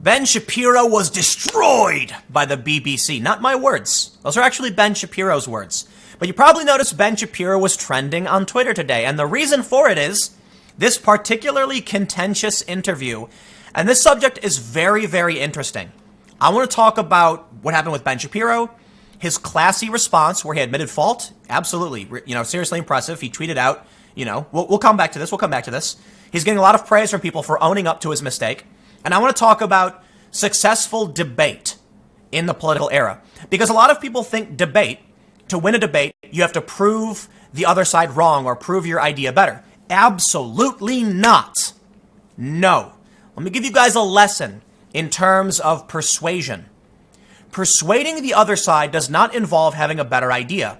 Ben Shapiro was destroyed by the BBC. Not my words. Those are actually Ben Shapiro's words. But you probably noticed Ben Shapiro was trending on Twitter today. And the reason for it is this particularly contentious interview. And this subject is very, very interesting. I want to talk about what happened with Ben Shapiro, his classy response where he admitted fault. Absolutely. Seriously impressive. He tweeted out, we'll come back to this. We'll come back to this. He's getting a lot of praise from people for owning up to his mistake. And I want to talk about successful debate in the political era. Because a lot of people think to win a debate, you have to prove the other side wrong or prove your idea better. Absolutely not. No. Let me give you guys a lesson in terms of persuasion. Persuading the other side does not involve having a better idea.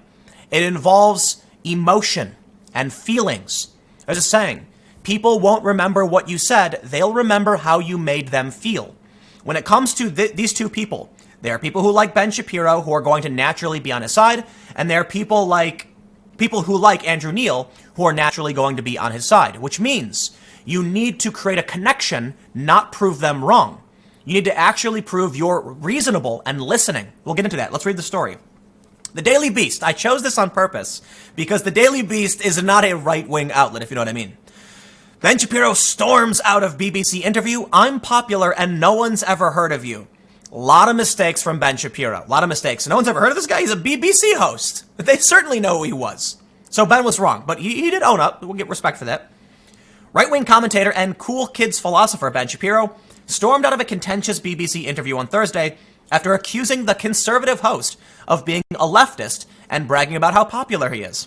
It involves emotion and feelings. There's a saying, people won't remember what you said, they'll remember how you made them feel. When it comes to these two people, there are people who like Ben Shapiro who are going to naturally be on his side, and there are people who like Andrew Neal who are naturally going to be on his side, which means you need to create a connection, not prove them wrong. You need to actually prove you're reasonable and listening. We'll get into that. Let's read the story. The Daily Beast. I chose this on purpose because the Daily Beast is not a right-wing outlet, if you know what I mean. Ben Shapiro storms out of BBC interview. I'm popular and no one's ever heard of you. A lot of mistakes from Ben Shapiro. A lot of mistakes. No one's ever heard of this guy. He's a BBC host. They certainly know who he was. So Ben was wrong, but he did own up. We'll get respect for that. Right-wing commentator and cool kids philosopher Ben Shapiro stormed out of a contentious BBC interview on Thursday after accusing the conservative host of being a leftist and bragging about how popular he is.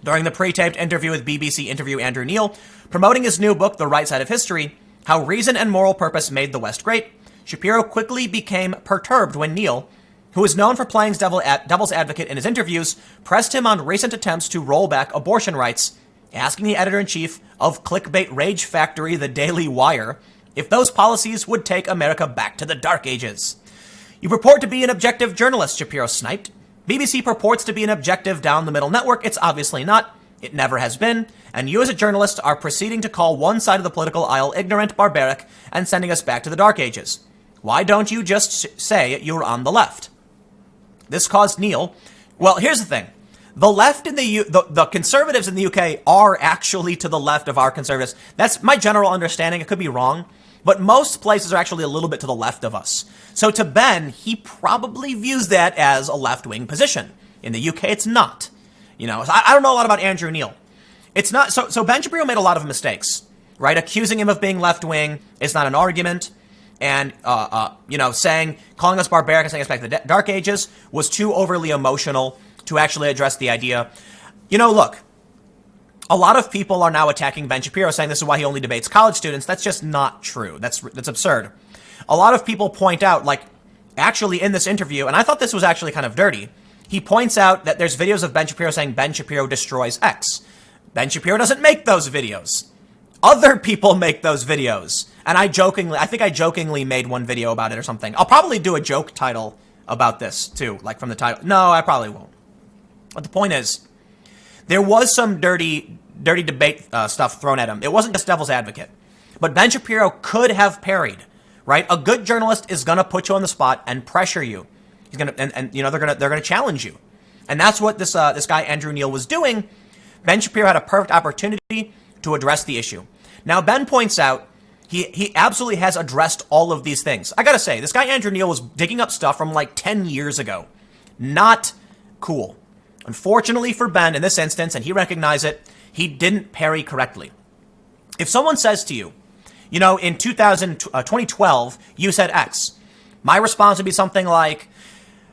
During the pre-taped interview with BBC interview Andrew Neal, promoting his new book, The Right Side of History, How Reason and Moral Purpose Made the West Great, Shapiro quickly became perturbed when Neal, who is known for playing devil's advocate in his interviews, pressed him on recent attempts to roll back abortion rights, asking the editor-in-chief of clickbait rage factory The Daily Wire if those policies would take America back to the Dark Ages. You purport to be an objective journalist, Shapiro sniped. BBC purports to be an objective down-the-middle network. It's obviously not. It never has been. And you as a journalist are proceeding to call one side of the political aisle ignorant, barbaric, and sending us back to the Dark Ages. Why don't you just say you're on the left? This caused Neal. Well, here's the thing. The left in the conservatives in the UK are actually to the left of our conservatives. That's my general understanding. It could be wrong. But most places are actually a little bit to the left of us. So to Ben, he probably views that as a left-wing position. In the UK, it's not. I don't know a lot about Andrew Neal. It's not. So Ben Shapiro made a lot of mistakes, right? Accusing him of being left-wing is not an argument. And, calling us barbaric and saying us back to the Dark Ages was too overly emotional to actually address the idea. Look, a lot of people are now attacking Ben Shapiro, saying this is why he only debates college students. That's just not true. That's absurd. A lot of people point out, actually in this interview, and I thought this was actually kind of dirty, he points out that there's videos of Ben Shapiro saying Ben Shapiro destroys X. Ben Shapiro doesn't make those videos. Other people make those videos. And I think I jokingly made one video about it or something. I'll probably do a joke title about this too, from the title. No, I probably won't. But the point is, there was some dirty debate stuff thrown at him. It wasn't just devil's advocate. But Ben Shapiro could have parried, right? A good journalist is going to put you on the spot and pressure you. He's going to, they're going to challenge you. And that's what this guy Andrew Neal was doing. Ben Shapiro had a perfect opportunity to address the issue. Now, Ben points out he absolutely has addressed all of these things. I got to say, this guy Andrew Neal was digging up stuff from 10 years ago. Not cool. Unfortunately for Ben in this instance, and he recognized it, he didn't parry correctly. If someone says to you, in 2012, you said X, my response would be something like,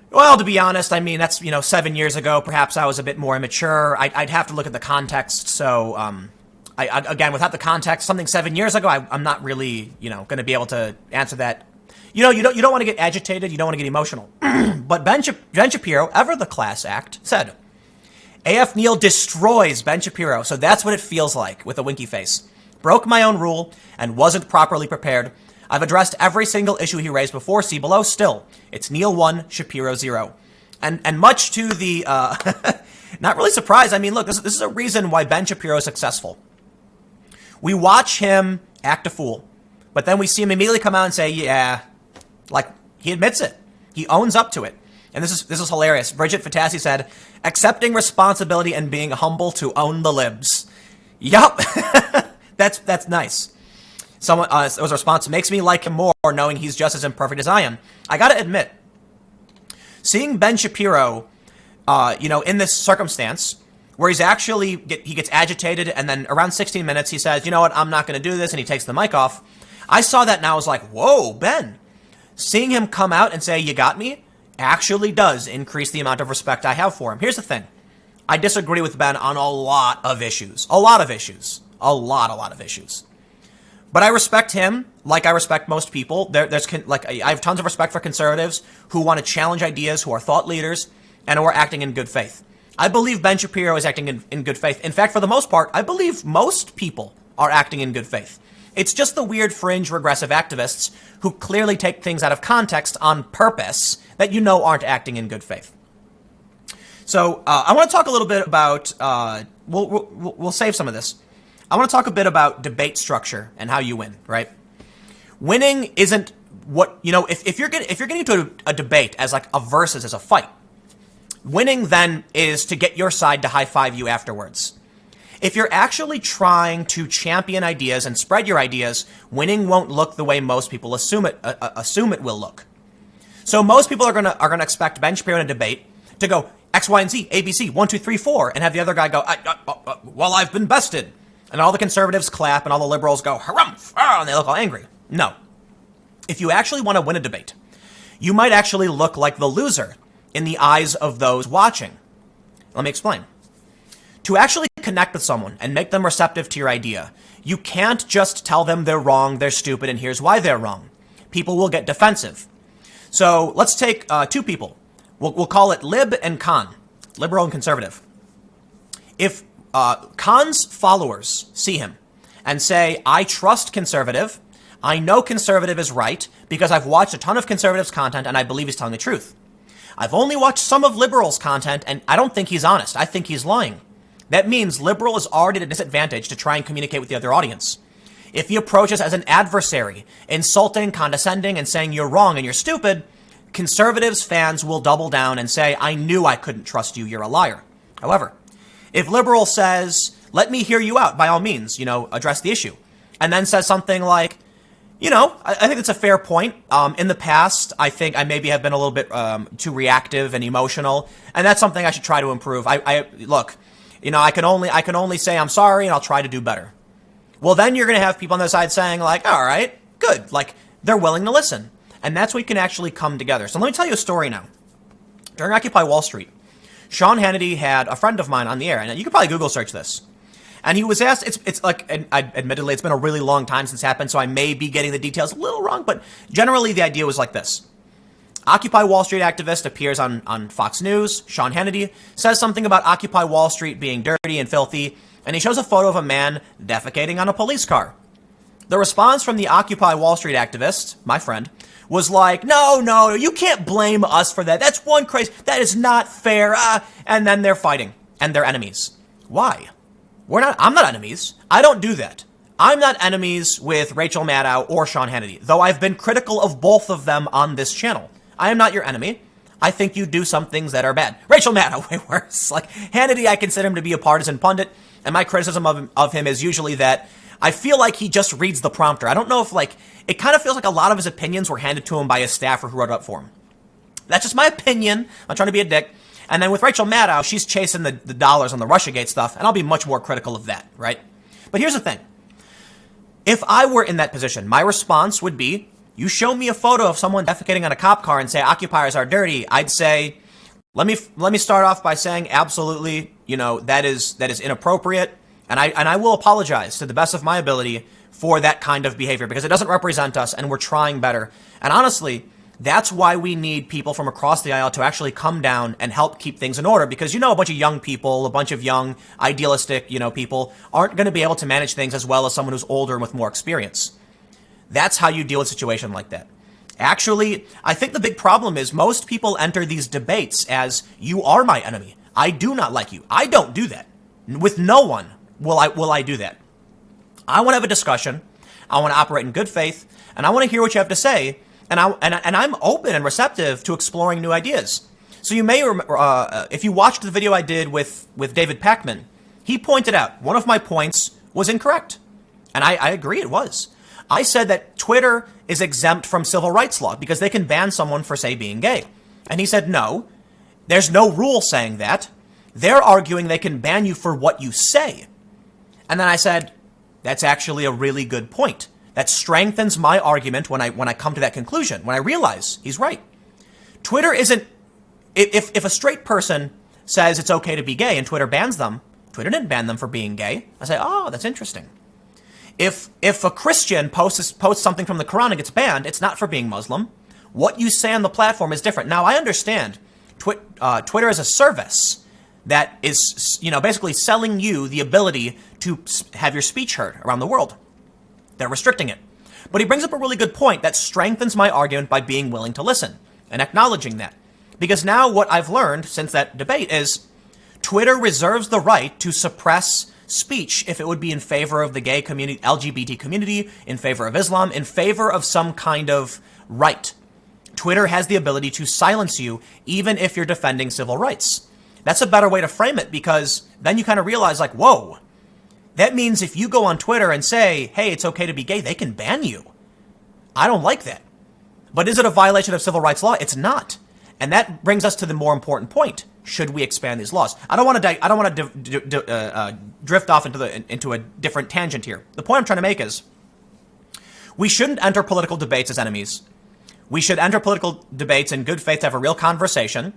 well, to be honest, that's, 7 years ago. Perhaps I was a bit more immature. I'd have to look at the context. So, again, without the context, something 7 years ago, I'm not really, going to be able to answer that. You don't want to get agitated. You don't want to get emotional. But Ben Shapiro, ever the class act, said, AF Neal destroys Ben Shapiro. So that's what it feels like with a winky face. Broke my own rule and wasn't properly prepared. I've addressed every single issue he raised before. See below. Still, it's Neal 1, Shapiro 0. And much to the, not really surprised. Look, this is a reason why Ben Shapiro is successful. We watch him act a fool. But then we see him immediately come out and say, yeah, like he admits it. He owns up to it. And this is hilarious. Bridget Fatassi said, accepting responsibility and being humble to own the libs. Yup. That's nice. Someone, there was a response, makes me like him more knowing he's just as imperfect as I am. I gotta admit, seeing Ben Shapiro, in this circumstance where he gets agitated and then around 16 minutes he says, you know what, I'm not gonna do this, and he takes the mic off. I saw that and I was like, whoa, Ben. Seeing him come out and say, you got me, actually does increase the amount of respect I have for him. Here's the thing. I disagree with Ben on a lot of issues. A lot of issues. But I respect him like I respect most people. I have tons of respect for conservatives who want to challenge ideas, who are thought leaders, and who are acting in good faith. I believe Ben Shapiro is acting in good faith. In fact, for the most part, I believe most people are acting in good faith. It's just the weird fringe regressive activists who clearly take things out of context on purpose that aren't acting in good faith. So I want to talk a little bit about, we'll save some of this. I want to talk a bit about debate structure and how you win, right? Winning isn't what, if you're getting into a debate as like a versus, as a fight, winning then is to get your side to high five you afterwards. If you're actually trying to champion ideas and spread your ideas, winning won't look the way most people assume it will look. So most people are gonna expect Ben Shapiro in a debate to go X, Y, and Z, A, B, C, 1, 2, 3, 4, and have the other guy go, well, I've been bested. And all the conservatives clap and all the liberals go, harumph, and they look all angry. No. If you actually want to win a debate, you might actually look like the loser in the eyes of those watching. Let me explain. To actually connect with someone and make them receptive to your idea, you can't just tell them they're wrong, they're stupid, and here's why they're wrong. People will get defensive. So let's take two people. We'll call it lib and con, liberal and conservative. If Khan's followers see him and say, I trust conservative, I know conservative is right because I've watched a ton of conservatives' content and I believe he's telling the truth. I've only watched some of liberals' content and I don't think he's honest. I think he's lying. That means liberal is already at a disadvantage to try and communicate with the other audience. If he approaches as an adversary, insulting, condescending, and saying you're wrong and you're stupid, conservatives' fans will double down and say, I knew I couldn't trust you, you're a liar. However, if liberal says, let me hear you out, by all means, address the issue, and then says something like, I think it's a fair point. In the past, I think I maybe have been a little bit too reactive and emotional, and that's something I should try to improve. Look, I can only say I'm sorry, and I'll try to do better. Well, then you're going to have people on the side saying like, all right, good. Like they're willing to listen. And that's when you can actually come together. So let me tell you a story now. During Occupy Wall Street, Sean Hannity had a friend of mine on the air, and you could probably Google search this. And he was asked, it's like, and admittedly, it's been a really long time since it happened, so I may be getting the details a little wrong, but generally the idea was like this. Occupy Wall Street activist appears on Fox News. Sean Hannity says something about Occupy Wall Street being dirty and filthy, and he shows a photo of a man defecating on a police car. The response from the Occupy Wall Street activist, my friend, was like, no, you can't blame us for that. That's one crazy, that is not fair. And then they're fighting, and they're enemies. Why? I'm not enemies. I don't do that. I'm not enemies with Rachel Maddow or Sean Hannity, though I've been critical of both of them on this channel. I am not your enemy. I think you do some things that are bad. Rachel Maddow, way worse. Like Hannity, I consider him to be a partisan pundit, and my criticism of him is usually that I feel like he just reads the prompter. I don't know if it kind of feels like a lot of his opinions were handed to him by a staffer who wrote it up for him. That's just my opinion. I'm not trying to be a dick. And then with Rachel Maddow, she's chasing the dollars on the Russiagate stuff, and I'll be much more critical of that, right? But here's the thing. If I were in that position, my response would be, you show me a photo of someone defecating on a cop car and say occupiers are dirty, I'd say, let me start off by saying absolutely, that is inappropriate, and I will apologize to the best of my ability for that kind of behavior because it doesn't represent us and we're trying better. And honestly, that's why we need people from across the aisle to actually come down and help keep things in order because, a bunch of young people, a bunch of young idealistic, people aren't going to be able to manage things as well as someone who's older and with more experience. That's how you deal with a situation like that. Actually, I think the big problem is most people enter these debates as you are my enemy. I do not like you. I don't do that. With no one will I do that. I want to have a discussion. I want to operate in good faith, and I want to hear what you have to say. And I'm open and receptive to exploring new ideas. So you may, if you watched the video I did with David Pakman, he pointed out one of my points was incorrect. And I agree it was. I said that Twitter is exempt from civil rights law because they can ban someone for, say, being gay. And he said, no, there's no rule saying that. They're arguing they can ban you for what you say. And then I said, that's actually a really good point. That strengthens my argument when I come to that conclusion, when I realize he's right. Twitter isn't, if a straight person says it's okay to be gay and Twitter bans them, Twitter didn't ban them for being gay. I say, oh, that's interesting. If a Christian posts something from the Quran and gets banned, it's not for being Muslim. What you say on the platform is different. Now, I understand Twitter is a service that is, basically selling you the ability to have your speech heard around the world. They're restricting it. But he brings up a really good point that strengthens my argument by being willing to listen and acknowledging that. Because now what I've learned since that debate is Twitter reserves the right to suppress speech if it would be in favor of the gay community, LGBT community, in favor of Islam, in favor of some kind of right. Twitter has the ability to silence you even if you're defending civil rights. That's a better way to frame it because then you kind of realize like, whoa, that means if you go on Twitter and say, hey, it's okay to be gay, they can ban you. I don't like that. But is it a violation of civil rights law? It's not. And that brings us to the more important point. Should we expand these laws? I don't want to drift off into a different tangent here. The point I'm trying to make is we shouldn't enter political debates as enemies. We should enter political debates in good faith to have a real conversation.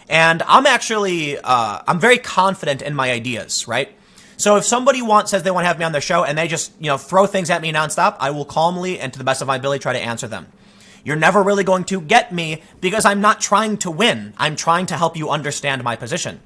And I'm actually, I'm very confident in my ideas, right? So if somebody says they want to have me on their show and they just, throw things at me nonstop, I will calmly and to the best of my ability try to answer them. You're never really going to get me because I'm not trying to win. I'm trying to help you understand my position.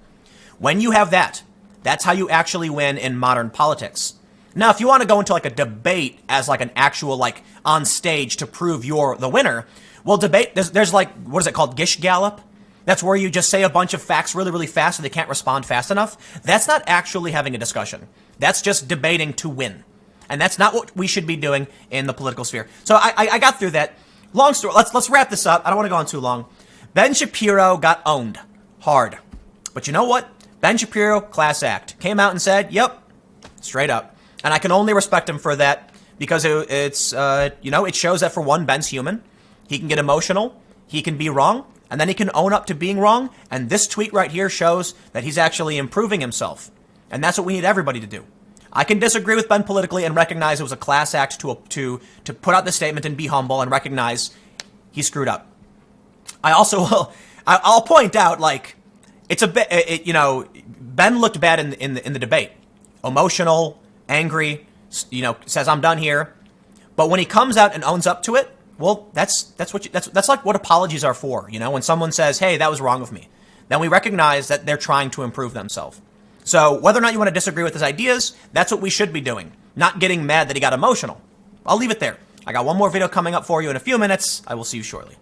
When you have that, that's how you actually win in modern politics. Now, if you want to go into like a debate as like an actual like on stage to prove you're the winner, well, debate, there's like, what is it called? Gish Gallop? That's where you just say a bunch of facts really, really fast so they can't respond fast enough. That's not actually having a discussion. That's just debating to win. And that's not what we should be doing in the political sphere. So I got through that. Long story. Let's wrap this up. I don't want to go on too long. Ben Shapiro got owned hard. But you know what? Ben Shapiro, class act. Came out and said, yep, straight up. And I can only respect him for that because it shows that for one, Ben's human. He can get emotional. He can be wrong. And then he can own up to being wrong. And this tweet right here shows that he's actually improving himself. And that's what we need everybody to do. I can disagree with Ben politically and recognize it was a class act to put out the statement and be humble and recognize he screwed up. I also will, I'll point out, like, it's a bit, Ben looked bad in the debate. Emotional, angry, says I'm done here. But when he comes out and owns up to it, well, that's like what apologies are for. When someone says, hey, that was wrong of me, then we recognize that they're trying to improve themselves. So whether or not you want to disagree with his ideas, that's what we should be doing. Not getting mad that he got emotional. I'll leave it there. I got one more video coming up for you in a few minutes. I will see you shortly.